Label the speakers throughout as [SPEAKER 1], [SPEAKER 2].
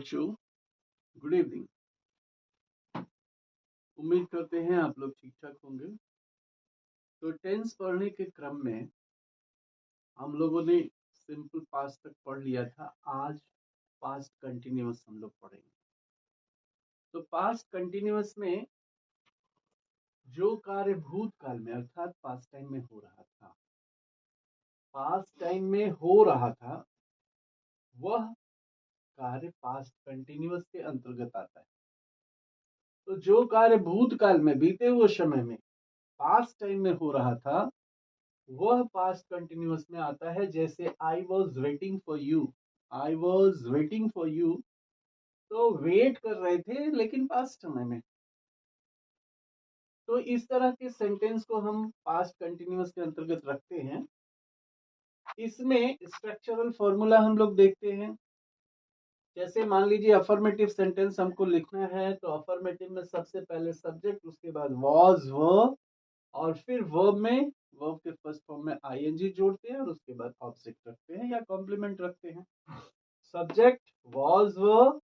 [SPEAKER 1] बच्चों, good evening. उम्मीद करते हैं आप लोग ठीक ठाक होंगे। तो टेंस पढ़ने के क्रम में हम लोगों ने सिंपल पास्ट तक पढ़ लिया था। आज पास्ट कंटिन्यूअस हम लोग पढ़ेंगे। तो पास्ट कंटिन्यूअस में जो कार्य भूतकाल में अर्थात पास्ट टाइम में हो रहा था, वह कार्य पास्ट कंटिन्यूअस के अंतर्गत आता है। तो जो कार्य भूतकाल में बीते हुए समय में पास्ट टाइम में हो रहा था वह पास्ट कंटिन्यूअस में आता है। जैसे I was waiting for you, I was waiting for you, तो वेट कर रहे थे लेकिन पास्ट समय में। तो इस तरह के सेंटेंस को हम पास्ट कंटिन्यूअस के अंतर्गत रखते हैं। इसमें स्ट्रक्चरल फॉर्मूला हम लोग देखते हैं। जैसे मान लीजिए अफर्मेटिव सेंटेंस हमको लिखना है, तो अफर्मेटिव में सबसे पहले सब्जेक्ट, उसके बाद वॉज वर्ब, और फिर वर्ब में वर्ब के फर्स्ट फॉर्म में आईएनजी जोड़ते हैं और उसके बाद ऑब्जेक्ट रखते हैं या कॉम्प्लीमेंट रखते हैं। सब्जेक्ट वॉज वर्ब,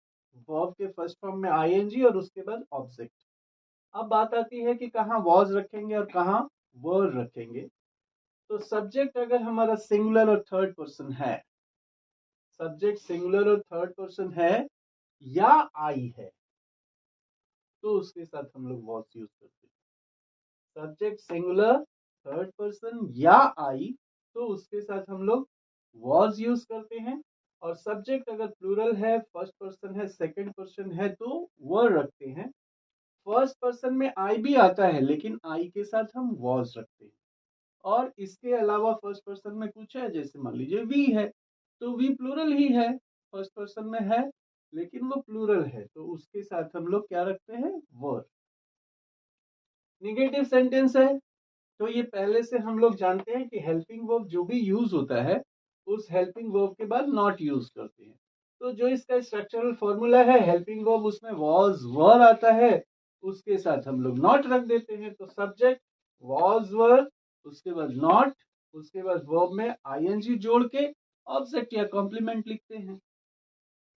[SPEAKER 1] वर्ब के फर्स्ट फॉर्म में आईएनजी और उसके बाद ऑब्जेक्ट। अब बात आती है कि कहाँ वॉज रखेंगे और कहाँ वर रखेंगे। तो सब्जेक्ट अगर हमारा सिंगुलर और थर्ड पर्सन है, सब्जेक्ट सिंगुलर और थर्ड पर्सन है या आई है, तो उसके साथ हम लोग वॉज यूज करते हैं। सब्जेक्ट सिंगुलर, थर्ड पर्सन या आई, तो उसके साथ हम लोग वॉज यूज करते हैं। और सब्जेक्ट अगर प्लूरल है, फर्स्ट पर्सन है, सेकंड पर्सन है, तो वर रखते हैं। फर्स्ट पर्सन में आई भी आता है लेकिन आई के साथ हम वॉज रखते हैं। और इसके अलावा फर्स्ट पर्सन में कुछ है, जैसे मान लीजिए वी है, तो वी प्लूरल ही है, फर्स्ट पर्सन में है लेकिन वो प्लूरल है, तो उसके साथ हम लोग क्या रखते हैं, वर। निगेटिव सेंटेंस है तो ये पहले से हम लोग जानते हैं कि हेल्पिंग वर्ब जो भी यूज होता है उस हेल्पिंग वर्ब के बाद नॉट यूज करते हैं। तो जो इसका स्ट्रक्चरल फॉर्मूला है, हेल्पिंग वर्ब उसमें वॉज वर आता है, उसके साथ हम लोग नॉट रख देते हैं। तो सब्जेक्ट वॉज वर, उसके बाद नॉट, उसके बाद वर्ब में आईएनजी जोड़ के ऑब्जेक्ट या कॉम्प्लीमेंट लिखते हैं।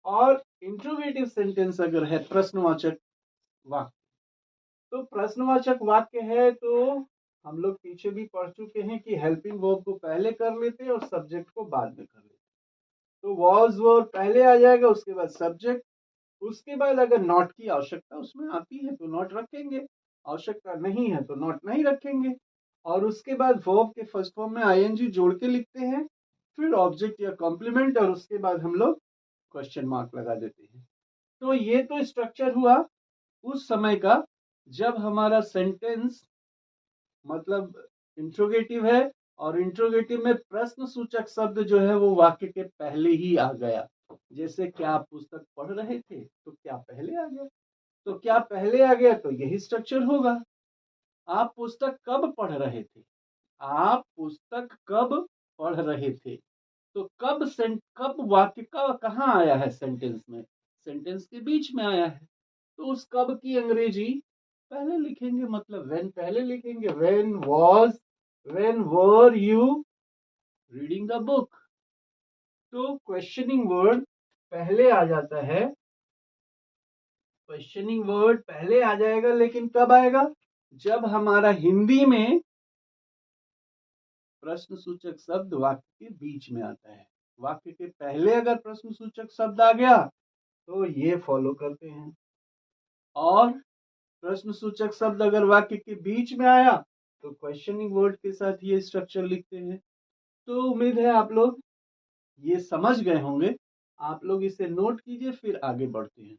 [SPEAKER 1] और इंट्रोगेटिव सेंटेंस अगर है, प्रश्नवाचक वाक्य, तो प्रश्नवाचक वाक्य है तो हम लोग पीछे भी पढ़ चुके हैं कि हेल्पिंग वर्ब को पहले कर लेते हैं और सब्जेक्ट को बाद में कर लेते हैं। तो वॉज वर्ब पहले आ जाएगा, उसके बाद सब्जेक्ट, उसके बाद अगर नॉट की आवश्यकता उसमें आती है तो नॉट रखेंगे, आवश्यकता नहीं है तो नॉट नहीं रखेंगे। और उसके बाद वर्ब के फर्स्ट फॉर्म में आईएनजी जोड़ के लिखते हैं, फिर ऑब्जेक्ट या कॉम्प्लीमेंट, और उसके बाद हम लोग क्वेश्चन मार्क लगा देते हैं। तो ये तो स्ट्रक्चर हुआ उस समय का जब हमारा सेंटेंस मतलब इंट्रोगेटिव है, और इंट्रोगेटिव में प्रश्न सूचक शब्द जो है वो वाक्य के पहले ही आ गया। जैसे क्या आप पुस्तक पढ़ रहे थे, तो क्या पहले आ गया, तो क्या पहले आ गया, तो यही स्ट्रक्चर होगा। आप पुस्तक कब पढ़ रहे थे, आप पुस्तक कब पढ़ रहे थे, तो कब वाक्य का कहाँ आया है, सेंटेंस में, सेंटेंस के बीच में आया है। तो उस कब की अंग्रेजी पहले लिखेंगे, मतलब व्हेन पहले लिखेंगे, when were you reading the book. तो क्वेश्चनिंग वर्ड पहले आ जाता है, क्वेश्चनिंग वर्ड पहले आ जाएगा, लेकिन कब आएगा, जब हमारा हिंदी में प्रश्न सूचक शब्द वाक्य के बीच में आता है। वाक्य के पहले अगर प्रश्न सूचक शब्द आ गया तो ये फॉलो करते हैं, और प्रश्न सूचक शब्द अगर वाक्य के बीच में आया तो क्वेश्चनिंग वर्ड के साथ ये स्ट्रक्चर लिखते हैं। तो उम्मीद है आप लोग ये समझ गए होंगे। आप लोग इसे नोट कीजिए, फिर आगे बढ़ते हैं।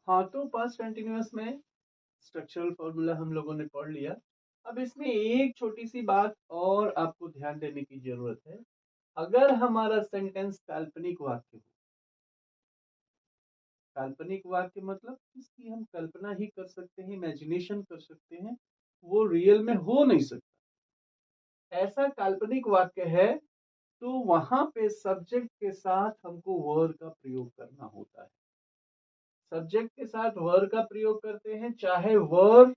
[SPEAKER 1] हाँ, तो पास्ट कंटिन्यूअस में स्ट्रक्चरल फॉर्मूला हम लोगों ने पढ़ लिया। अब इसमें एक छोटी सी बात और आपको ध्यान देने की जरूरत है। अगर हमारा सेंटेंस काल्पनिक वाक्य हो, काल्पनिक वाक्य मतलब इसकी हम कल्पना ही कर सकते हैं, इमेजिनेशन कर सकते हैं, वो रियल में हो नहीं सकता, ऐसा काल्पनिक वाक्य है, तो वहां पे सब्जेक्ट के साथ हमको वर का प्रयोग करना होता है। सब्जेक्ट के साथ वर का प्रयोग करते हैं, चाहे वर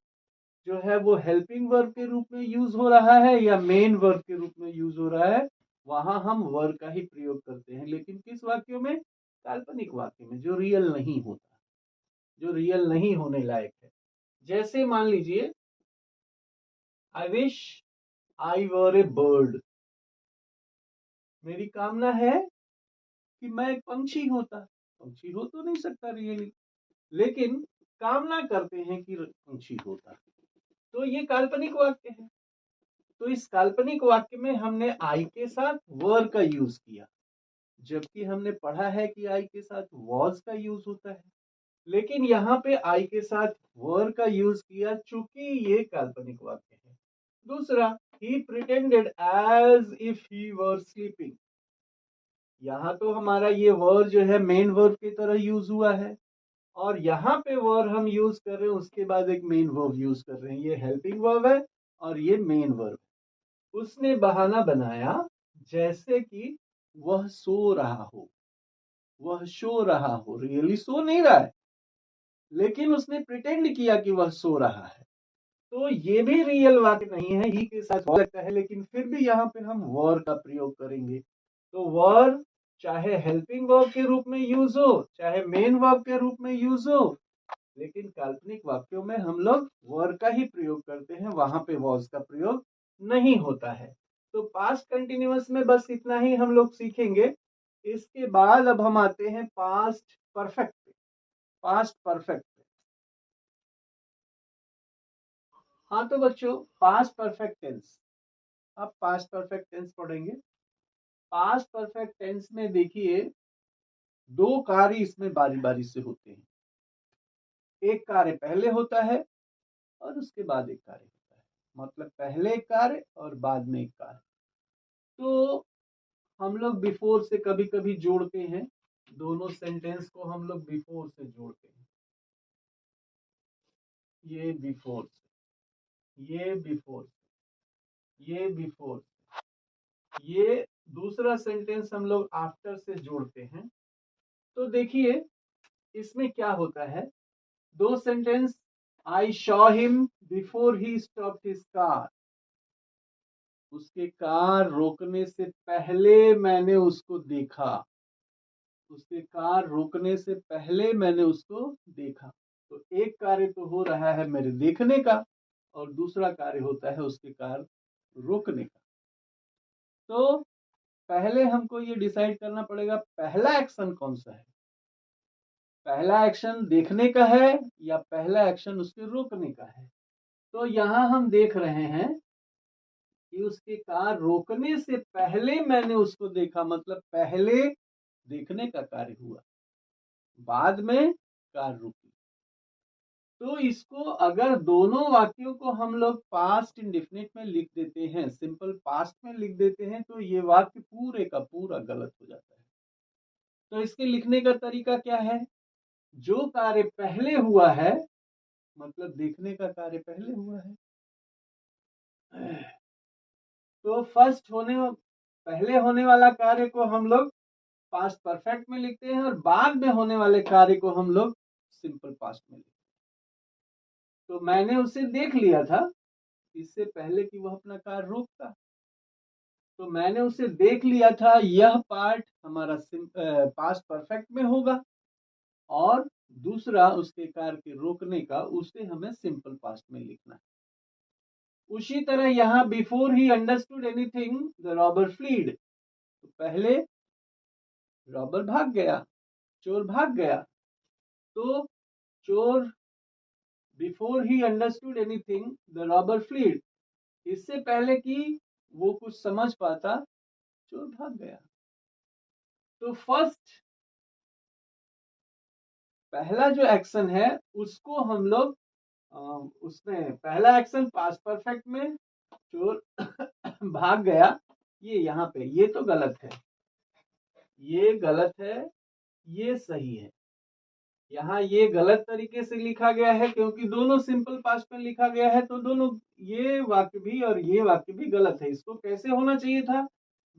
[SPEAKER 1] जो है वो हेल्पिंग वर्ब के रूप में यूज हो रहा है या मेन वर्ब के रूप में यूज हो रहा है, वहां हम वर का ही प्रयोग करते हैं। लेकिन किस वाक्यों में, काल्पनिक वाक्य में जो रियल नहीं होता, जो रियल नहीं होने लायक है। जैसे मान लीजिए, I wish I were A bird, मेरी कामना है कि मैं एक पंछी होता। पंछी हो तो नहीं सकता रियली, लेकिन कामना करते हैं कि पंछी होता, तो ये काल्पनिक वाक्य है। तो इस काल्पनिक वाक्य में हमने आई के साथ वर का यूज किया, जबकि हमने पढ़ा है कि आई के साथ वॉज का यूज होता है। लेकिन यहाँ पे आई के साथ वर का यूज किया, चूंकि ये काल्पनिक वाक्य है। दूसरा, he pretended as if he were sleeping, यहाँ तो हमारा ये वर जो है मेन वर्ब की तरह यूज हुआ है, और यहाँ पे वर्ब हम यूज कर रहे हैं, उसके बाद एक मेन वर्ब यूज कर रहे हैं। ये हेल्पिंग वर्ब है और ये मेन वर्ब। उसने बहाना बनाया जैसे कि वह सो रहा हो, वह सो रहा हो, रियली सो नहीं रहा है, लेकिन उसने प्रिटेंड किया कि वह सो रहा है। तो ये भी रियल वाक्य नहीं है, ही के साथ हो सकता है, लेकिन फिर भी यहाँ पे हम वर का प्रयोग करेंगे। तो वर चाहे हेल्पिंग वर्ब के रूप में यूज हो, चाहे मेन वर्ब के रूप में यूज हो, लेकिन काल्पनिक वाक्यों में हम लोग वर का ही प्रयोग करते हैं, वहां पे वॉज का प्रयोग नहीं होता है। तो पास्ट कंटिन्यूअस में बस इतना ही हम लोग सीखेंगे। इसके बाद अब हम आते हैं पास्ट परफेक्ट पे। पास्ट परफेक्ट पे, हाँ तो बच्चों, पास्ट परफेक्ट टेंस, अब पास्ट परफेक्ट टेंस पढ़ेंगे। पास्ट परफेक्ट टेंस में देखिए, दो कार्य इसमें बारी बारी से होते हैं। एक कार्य पहले होता है और उसके बाद एक कार्य होता है, मतलब पहले एक कार्य और बाद में एक कार्य। तो हम लोग बिफोर से कभी कभी जोड़ते हैं, दोनों सेंटेंस को हम लोग बिफोर से जोड़ते हैं। ये बिफोर से, ये बिफोर से, ये बिफोर से, ये दूसरा सेंटेंस हम लोग आफ्टर से जोड़ते हैं। तो देखिए इसमें क्या होता है, दो sentence, I Shaw him before he stopped his car, उसके कार रोकने से पहले मैंने उसको देखा, उसके कार रोकने से पहले मैंने उसको देखा। तो एक कार्य तो हो रहा है मेरे देखने का, और दूसरा कार्य होता है उसके कार रोकने का। तो पहले हमको ये डिसाइड करना पड़ेगा पहला एक्शन कौन सा है, पहला एक्शन देखने का है या पहला एक्शन उसके रोकने का है। तो यहाँ हम देख रहे हैं कि उसके कार रोकने से पहले मैंने उसको देखा, मतलब पहले देखने का कार्य हुआ, बाद में कार रुकी। तो इसको अगर दोनों वाक्यों को हम लोग पास्ट इंडेफिनिट में लिख देते हैं, सिंपल पास्ट में लिख देते हैं, तो ये वाक्य पूरे का पूरा गलत हो जाता है। तो इसके लिखने का तरीका क्या है, जो कार्य पहले हुआ है, मतलब देखने का कार्य पहले हुआ है, तो पहले होने वाला कार्य को हम लोग पास्ट परफेक्ट में लिखते हैं, और बाद में होने वाले कार्य को हम लोग सिंपल पास्ट में लिखते हैं। तो मैंने उसे देख लिया था इससे पहले कि वह अपना कार रोकता, तो मैंने उसे देख लिया था, यह पार्ट हमारा पास्ट परफेक्ट में होगा, और दूसरा उसके कार के रोकने का, उसे हमें सिंपल पास्ट में लिखना है। उसी तरह यहाँ before he understood anything the robber fled, तो पहले रॉबर भाग गया, चोर भाग गया। तो चोर, before he understood anything the robber fled, इससे पहले कि वो कुछ समझ पाता, चोर भाग गया। तो फर्स्ट, पहला जो एक्शन है उसको हम लोग उसमें पहला एक्शन पास्ट परफेक्ट में, चोर भाग गया, ये यहाँ पे ये तो गलत है, ये गलत है, ये सही है। यहाँ ये गलत तरीके से लिखा गया है क्योंकि दोनों सिंपल पास्ट में लिखा गया है, तो दोनों ये वाक्य भी और ये वाक्य भी गलत है। इसको कैसे होना चाहिए था,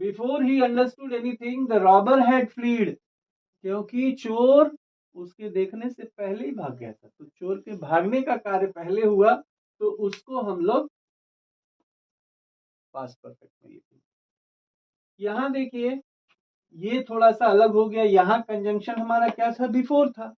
[SPEAKER 1] before he understood anything the robber had fled, क्योंकि चोर उसके देखने से पहले ही भाग गया था, तो चोर के भागने का कार्य पहले हुआ, तो उसको हम लोग पास्ट परफेक्ट में लिखेंगे। यहाँ देखिए, ये थोड़ा सा अलग हो गया। यहाँ कंजंक्शन हमारा क्या था, बिफोर था,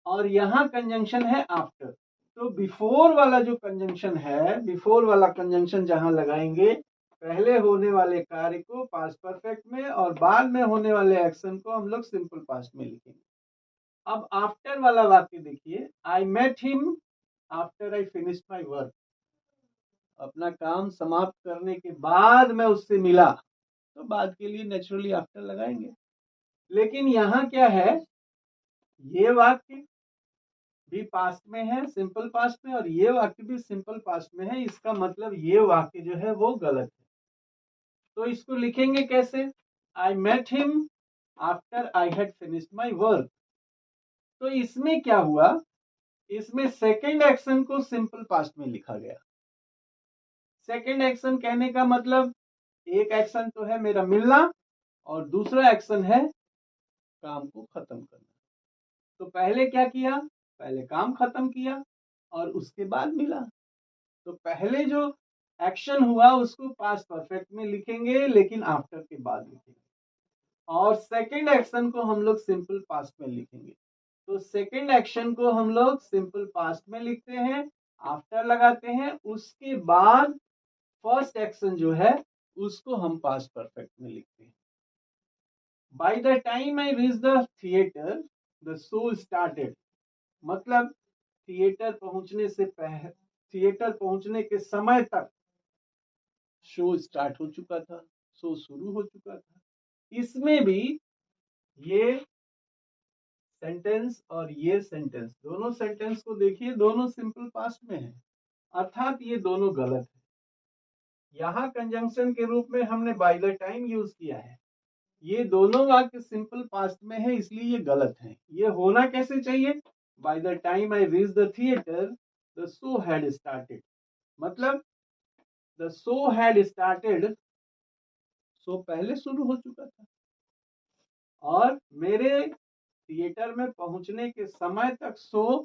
[SPEAKER 1] और यहाँ कंजंक्शन है आफ्टर। तो बिफोर वाला जो कंजंक्शन है, बिफोर वाला कंजंक्शन जहां लगाएंगे, पहले होने वाले कार्य को पास्ट परफेक्ट में और बाद में होने वाले एक्शन को हम लोग सिंपल पास्ट में लिखेंगे। अब आफ्टर वाला वाक्य देखिए, I met him after I finish my work. अपना काम समाप्त करने के बाद मैं उससे मिला, तो बाद के लिए नेचुरली आफ्टर लगाएंगे। लेकिन यहाँ क्या है, ये वाक्य भी पास्ट में है, सिंपल पास्ट में, और ये वाक्य भी सिंपल पास्ट में है। इसका मतलब ये वाक्य जो है वो गलत है। तो इसको लिखेंगे कैसे, I met him after I had finished my work. तो इसमें क्या हुआ, इसमें सेकेंड एक्शन को सिंपल पास्ट में लिखा गया। सेकेंड एक्शन कहने का मतलब, एक एक्शन तो है मेरा मिलना, और दूसरा एक्शन है काम को खत्म करना। तो पहले क्या किया, पहले काम खत्म किया और उसके बाद मिला। तो पहले जो एक्शन हुआ उसको पास्ट परफेक्ट में लिखेंगे, लेकिन आफ्टर के बाद लिखेंगे, और सेकंड एक्शन को हम लोग सिंपल पास्ट में लिखेंगे। तो सेकंड एक्शन को हम लोग सिंपल पास्ट में लिखते हैं, आफ्टर लगाते हैं, उसके बाद फर्स्ट एक्शन जो है उसको हम पास्ट परफेक्ट में लिखते हैं। Bye the time I reach the theatre the show started. मतलब थिएटर पहुंचने से पहले, थिएटर पहुंचने के समय तक शो स्टार्ट हो चुका था, शो शुरू हो चुका था। इसमें भी ये सेंटेंस और ये सेंटेंस, दोनों सेंटेंस को देखिए, दोनों सिंपल पास्ट में है, अर्थात ये दोनों गलत है। यहाँ कंजंक्शन के रूप में हमने बाय द टाइम यूज किया है, ये दोनों वाक्य सिंपल पास्ट में है, इसलिए ये गलत है। ये होना कैसे चाहिए, by the time I reach the theatre the show had started. मतलब the show had started, show पहले शुरू हो चुका था, और मेरे थिएटर में पहुंचने के समय तक शो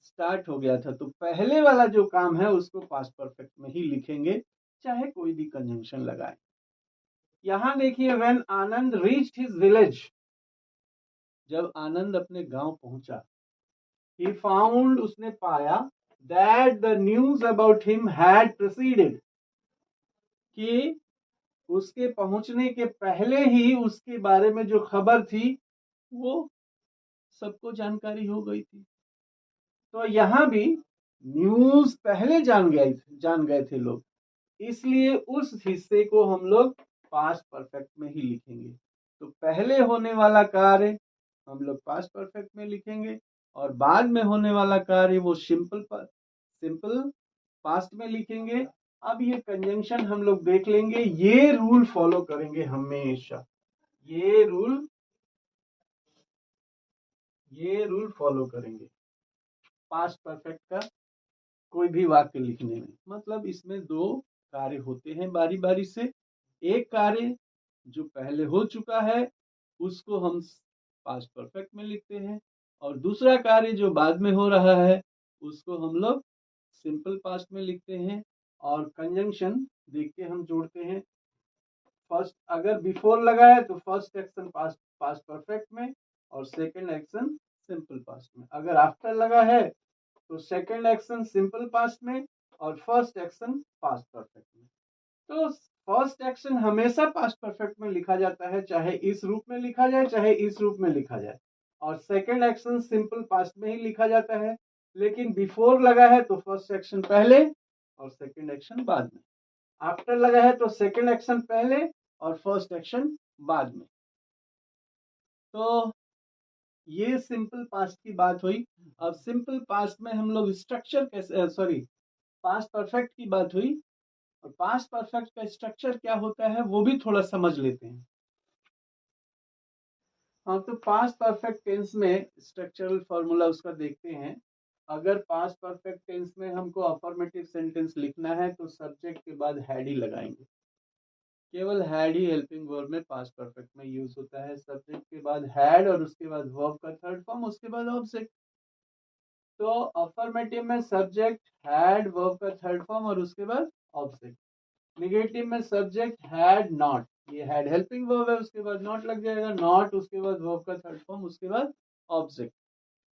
[SPEAKER 1] स्टार्ट हो गया था। तो पहले वाला जो काम है उसको पास्ट परफेक्ट में ही लिखेंगे, चाहे कोई भी कंजंक्शन लगाए। यहां देखिए, when Anand reached his village, जब आनंद अपने गांव पहुंचा, ही फाउंड, उसने पाया, that the news about him had proceeded, कि उसके पहुंचने के पहले ही उसके बारे में जो खबर थी वो सबको जानकारी हो गई थी। तो यहाँ भी न्यूज पहले जान गए थे लोग, इसलिए उस हिस्से को हम लोग पास्ट परफेक्ट में ही लिखेंगे। तो पहले होने वाला कार्य हम लोग पास्ट परफेक्ट में लिखेंगे, और बाद में होने वाला कार्य वो सिंपल पास्ट में लिखेंगे। अब ये कंजंक्शन हम लोग देख लेंगे, ये रूल फॉलो करेंगे हमेशा, ये रूल फॉलो करेंगे पास्ट परफेक्ट का कोई भी वाक्य लिखने में। मतलब इसमें दो कार्य होते हैं बारी बारी से, एक कार्य जो पहले हो चुका है उसको हम पास्ट परफेक्ट में लिखते हैं, और दूसरा कार्य जो बाद में हो रहा है उसको हम लोग सिंपल पास्ट में लिखते हैं। और कंजंक्शन देख के हम जोड़ते हैं, फर्स्ट अगर बिफोर लगा है तो फर्स्ट एक्शन पास्ट परफेक्ट में, और सेकंड एक्शन सिंपल पास्ट में। अगर आफ्टर लगा है तो सेकंड एक्शन सिंपल पास्ट में और फर्स्ट एक्शन पास्ट परफेक्ट में। तो फर्स्ट एक्शन हमेशा पास्ट परफेक्ट में लिखा जाता है, चाहे इस रूप में लिखा जाए चाहे इस रूप में लिखा जाए, और सेकंड एक्शन सिंपल पास्ट में ही लिखा जाता है। लेकिन बिफोर लगा है तो फर्स्ट एक्शन पहले और सेकंड एक्शन बाद में, आफ्टर लगा है तो सेकंड एक्शन पहले और फर्स्ट एक्शन बाद में। तो ये सिंपल पास्ट की बात हुई। अब सिंपल पास्ट में हम लोग स्ट्रक्चर कैसे, सॉरी, पास्ट परफेक्ट की बात हुई, और पास्ट परफेक्ट का स्ट्रक्चर क्या होता है वो भी थोड़ा समझ लेते हैं। हाँ, तो पास्ट परफेक्ट टेंस में स्ट्रक्चरल फॉर्मूला उसका देखते हैं। अगर पास्ट परफेक्ट टेंस में हमको अफर्मेटिव सेंटेंस लिखना है तो सब्जेक्ट के बाद हैड ही लगाएंगे। केवल हैड ही हेल्पिंग वर्ब में पास्ट परफेक्ट में यूज होता है। सब्जेक्ट के बाद हैड और उसके बाद वर्ब का थर्ड फॉर्म, उसके बाद ऑब्जेक्ट। तो अफर्मेटिव में सब्जेक्ट हैड, वर्ब का थर्ड फॉर्म और उसके बाद ऑब्जेक्ट। नेगेटिव में सब्जेक्ट हैड नॉट, ये हैड हेल्पिंग वर्ब है, उसके बाद नॉट लग जाएगा, नॉट उसके बाद वर्ब का थर्ड फॉर्म, उसके बाद ऑब्जेक्ट।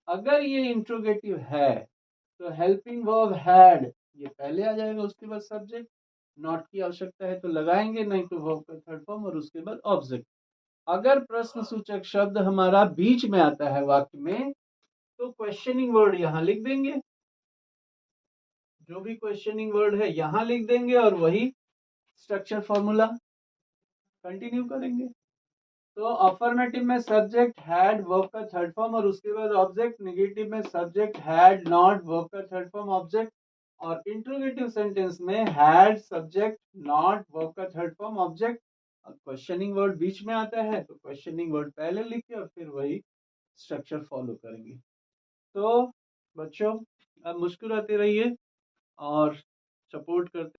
[SPEAKER 1] अगर ये इंट्रोगेटिव है तो हेल्पिंग वर्ब हैड ये पहले आ जाएगा, उसके बाद सब्जेक्ट, नॉट की आवश्यकता है तो लगाएंगे, नहीं तो वर्ब का थर्ड फॉर्म और उसके बाद ऑब्जेक्ट। अगर प्रश्न सूचक शब्द हमारा बीच में आता है वाक्य में तो क्वेश्चनिंग वर्ड यहां लिख देंगे, जो भी क्वेश्चनिंग वर्ड है यहां लिख देंगे और वही स्ट्रक्चर फॉर्मूला कंटिन्यू करेंगे। तो अफर्मेटिव में सब्जेक्ट हैड वर्ब का थर्ड फॉर्म और उसके बाद ऑब्जेक्ट, नेगेटिव में सब्जेक्ट हैड नॉट वर्ब का थर्ड फॉर्म ऑब्जेक्ट, और इंट्रोगेटिव सेंटेंस में हैड सब्जेक्ट नॉट वर्ब का third form object. Questioning word बीच में आता है तो क्वेश्चनिंग वर्ड पहले लिख के और फिर वही स्ट्रक्चर फॉलो करेंगे। तो बच्चों अब मुस्कुराते रहिए और सपोर्ट करते